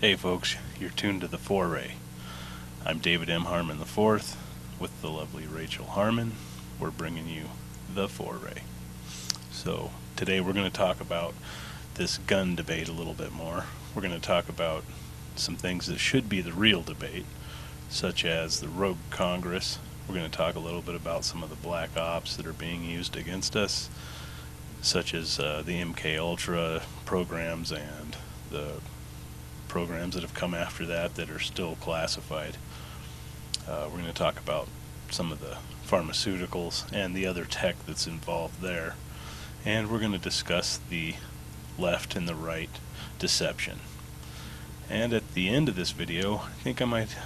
Hey folks, you're tuned to The Foray. I'm David M. Harmon IV with the lovely Rachel Harmon. We're bringing you The Foray. So today we're going to talk about this gun debate a little bit more. We're going to talk about some things that should be the real debate, such as the rogue Congress. We're going to talk a little bit about some of the black ops that are being used against us, such as the MK Ultra programs and the programs that have come after that are still classified. We're going to talk about some of the pharmaceuticals and the other tech that's involved there. And we're going to discuss the left and the right deception. And at the end of this video, I think I might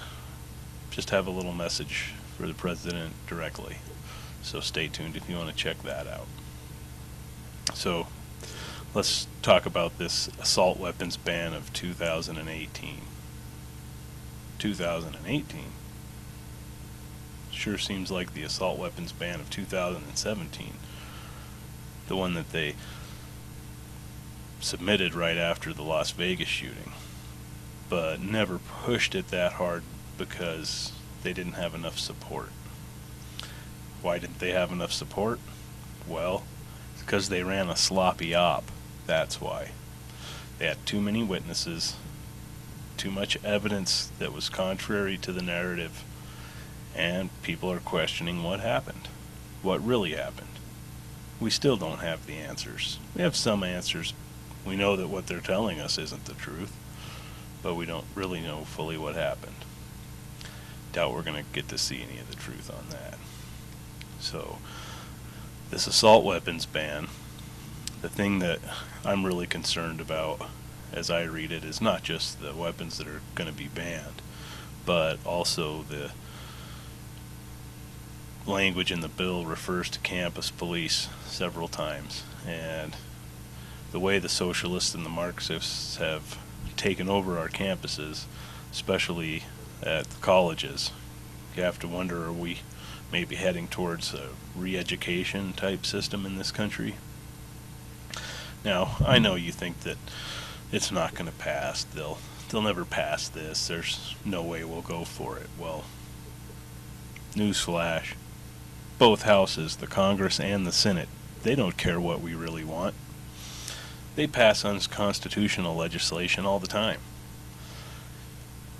just have a little message for the president directly. So stay tuned if you want to check that out. So let's talk about this assault weapons ban of 2018. 2018? Sure seems like the assault weapons ban of 2017. The one that they submitted right after the Las Vegas shooting, but never pushed it that hard because they didn't have enough support. Why didn't they have enough support? Well, it's because they ran a sloppy op. That's why. They had too many witnesses, too much evidence that was contrary to the narrative, and people are questioning what happened, what really happened. We still don't have the answers. We have some answers. We know that what they're telling us isn't the truth, but we don't really know fully what happened. Doubt we're going to get to see any of the truth on that. So, this assault weapons ban, the thing that I'm really concerned about as I read it is not just the weapons that are going to be banned, but also the language in the bill refers to campus police several times, and the way the socialists and the Marxists have taken over our campuses, especially at the colleges, you have to wonder, are we maybe heading towards a re-education type system in this country? Now, I know you think that it's not going to pass. They'll never pass this. There's no way we'll go for it. Well, newsflash. Both houses, the Congress and the Senate, they don't care what we really want. They pass unconstitutional legislation all the time.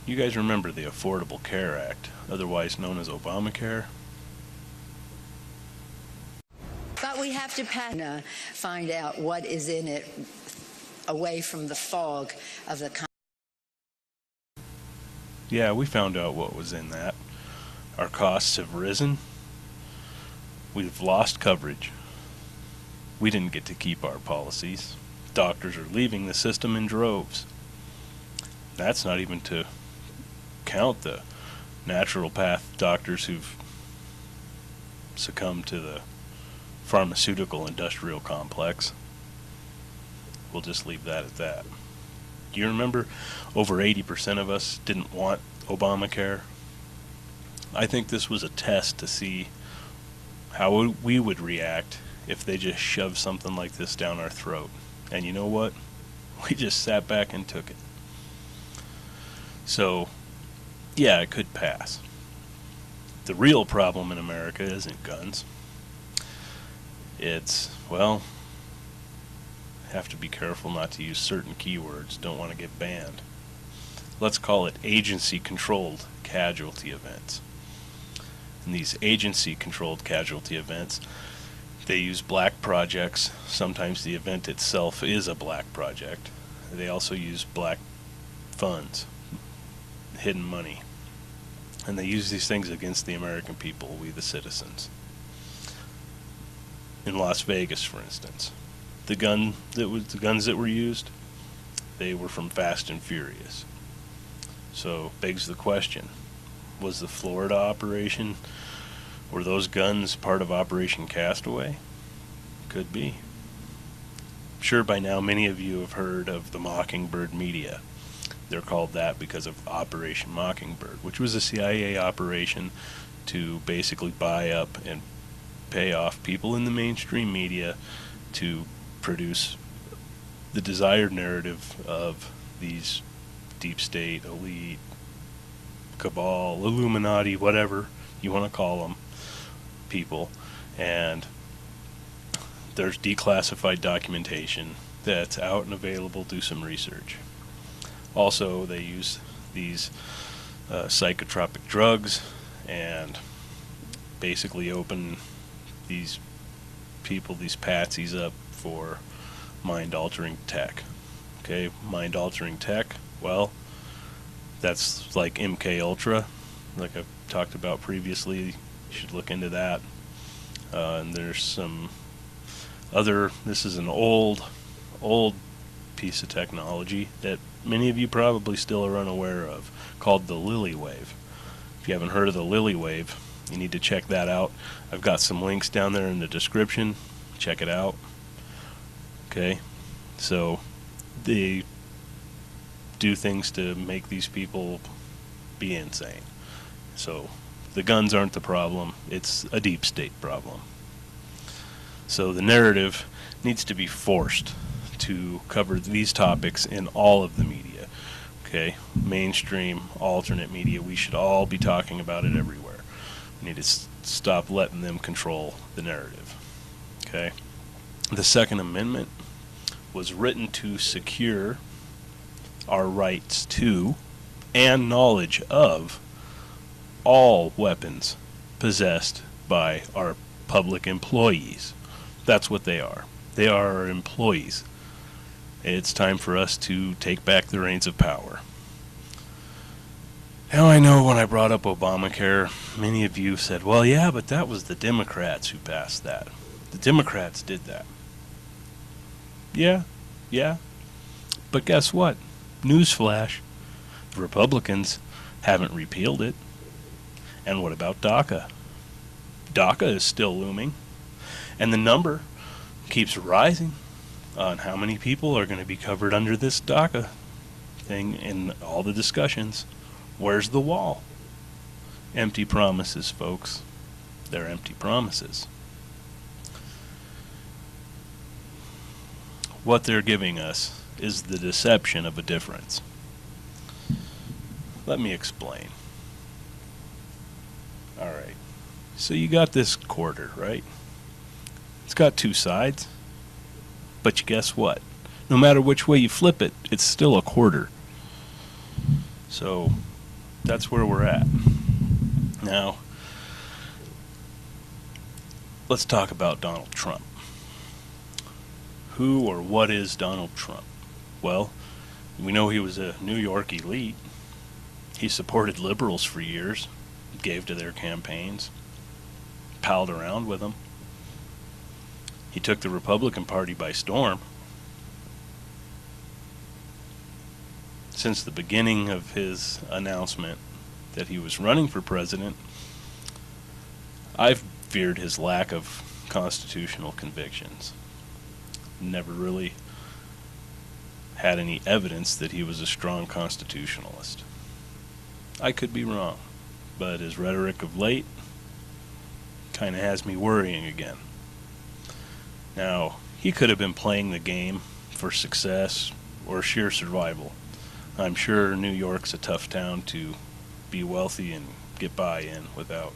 You guys remember the Affordable Care Act, otherwise known as Obamacare? But we have to find out what is in it away from the fog of the... Yeah, we found out what was in that. Our costs have risen. We've lost coverage. We didn't get to keep our policies. Doctors are leaving the system in droves. That's not even to count the natural path doctors who've succumbed to the pharmaceutical industrial complex. We'll just leave that at that. Do you remember over 80% of us didn't want Obamacare? I think this was a test to see how we would react if they just shoved something like this down our throat. And you know what? We just sat back and took it. So, yeah, it could pass. The real problem in America isn't guns. It's, well, have to be careful not to use certain keywords, don't want to get banned. Let's call it agency-controlled casualty events. In these agency-controlled casualty events, they use black projects. Sometimes the event itself is a black project. They also use black funds, hidden money. And they use these things against the American people, we the citizens. In Las Vegas, for instance, the guns that were used, they were from Fast and Furious. So begs the question, was the Florida operation, were those guns part of Operation Castaway? Could be. I'm sure by now many of you have heard of the Mockingbird media. They're called that because of Operation Mockingbird, which was a CIA operation to basically buy up and pay off people in the mainstream media to produce the desired narrative of these deep state, elite, cabal, Illuminati, whatever you want to call them, people. And there's declassified documentation that's out and available. Do some research. Also, they use these psychotropic drugs and basically open these people, these patsies, up for mind-altering tech. Okay, mind-altering tech, well, that's like MK Ultra, like I've talked about previously. You should look into that. And there's some other, this is an old piece of technology that many of you probably still are unaware of, called the Lilly wave. If you haven't heard of the Lilly wave, you need to check that out. I've got some links down there in the description. Check it out. Okay, so they do things to make these people be insane. So the guns aren't the problem, it's a deep state problem. So the narrative needs to be forced to cover these topics in all of the media. Okay, mainstream, alternate media, we should all be talking about it everywhere. We need to stop letting them control the narrative. Okay, the Second Amendment was written to secure our rights to and knowledge of all weapons possessed by our public employees. That's what they are. They are our employees. It's time for us to take back the reins of power. Now, I know when I brought up Obamacare, many of you said, well, yeah, but that was the Democrats who passed that. The Democrats did that. Yeah. But guess what? Newsflash. The Republicans haven't repealed it. And what about DACA? DACA is still looming. And the number keeps rising on how many people are going to be covered under this DACA thing in all the discussions. Where's the wall? Empty promises, folks. They're empty promises. What they're giving us is the deception of a difference. Let me explain. All right. So you got this quarter, right? It's got two sides. But guess what? No matter which way you flip it, it's still a quarter. So that's where we're at. Now, let's talk about Donald Trump. Who or what is Donald Trump? Well, we know he was a New York elite. He supported liberals for years, gave to their campaigns, palled around with them. He took the Republican Party by storm. Since the beginning of his announcement that he was running for president, I've feared his lack of constitutional convictions. Never really had any evidence that he was a strong constitutionalist. I could be wrong, but his rhetoric of late kind of has me worrying again. Now, he could have been playing the game for success or sheer survival. I'm sure New York's a tough town to be wealthy and get by in without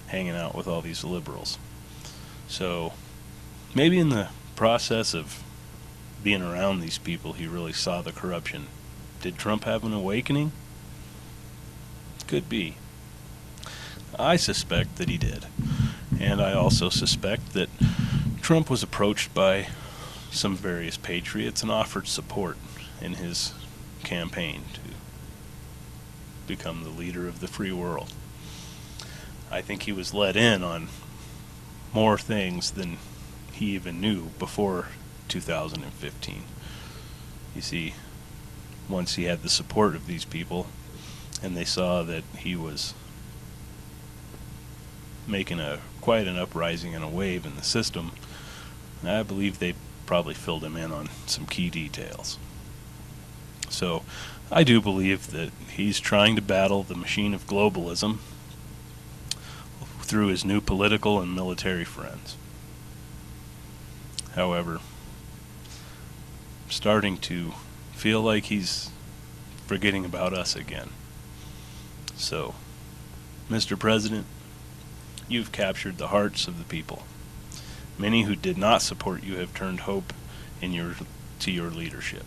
hanging out with all these liberals. So maybe in the process of being around these people, he really saw the corruption. Did Trump have an awakening? Could be. I suspect that he did. And I also suspect that Trump was approached by some various patriots and offered support in his campaign to become the leader of the free world. I think he was let in on more things than he even knew before 2015. You see, once he had the support of these people and they saw that he was making quite an uprising and a wave in the system, I believe they probably filled him in on some key details. So I do believe that he's trying to battle the machine of globalism through his new political and military friends. However, I'm starting to feel like he's forgetting about us again. So, Mr. President, you've captured the hearts of the people. Many who did not support you have turned hope to your leadership.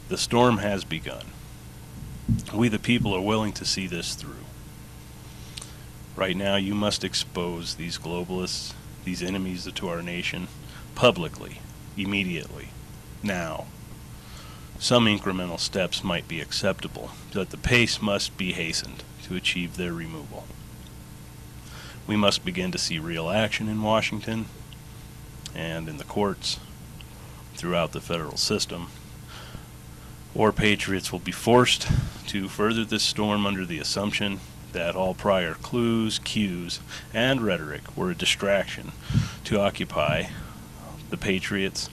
The storm has begun. We the people are willing to see this through. Right now you must expose these globalists, these enemies to our nation, publicly, immediately, now. Some incremental steps might be acceptable, but the pace must be hastened to achieve their removal. We must begin to see real action in Washington and in the courts throughout the federal system, or patriots will be forced to further this storm under the assumption that all prior clues, cues, and rhetoric were a distraction to occupy the patriots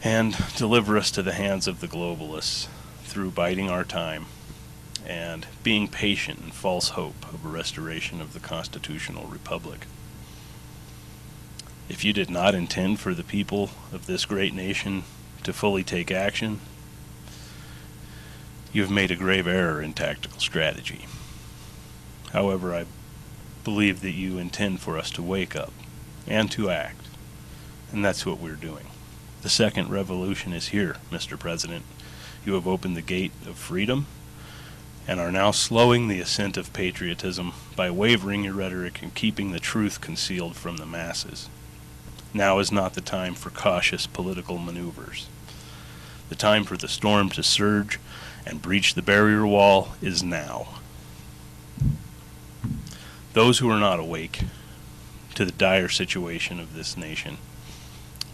and deliver us to the hands of the globalists through biding our time and being patient in false hope of a restoration of the constitutional republic. If you did not intend for the people of this great nation to fully take action, you have made a grave error in tactical strategy. However, I believe that you intend for us to wake up and to act, and that's what we're doing. The second revolution is here, Mr. President. You have opened the gate of freedom and are now slowing the ascent of patriotism by wavering your rhetoric and keeping the truth concealed from the masses. Now is not the time for cautious political maneuvers. The time for the storm to surge and breach the barrier wall is now. Those who are not awake to the dire situation of this nation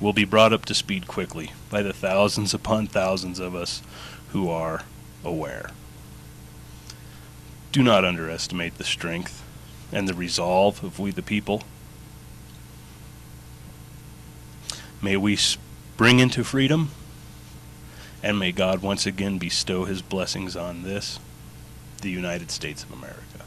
will be brought up to speed quickly by the thousands upon thousands of us who are aware. Do not underestimate the strength and the resolve of we the people. May we spring into freedom, and may God once again bestow his blessings on this, the United States of America.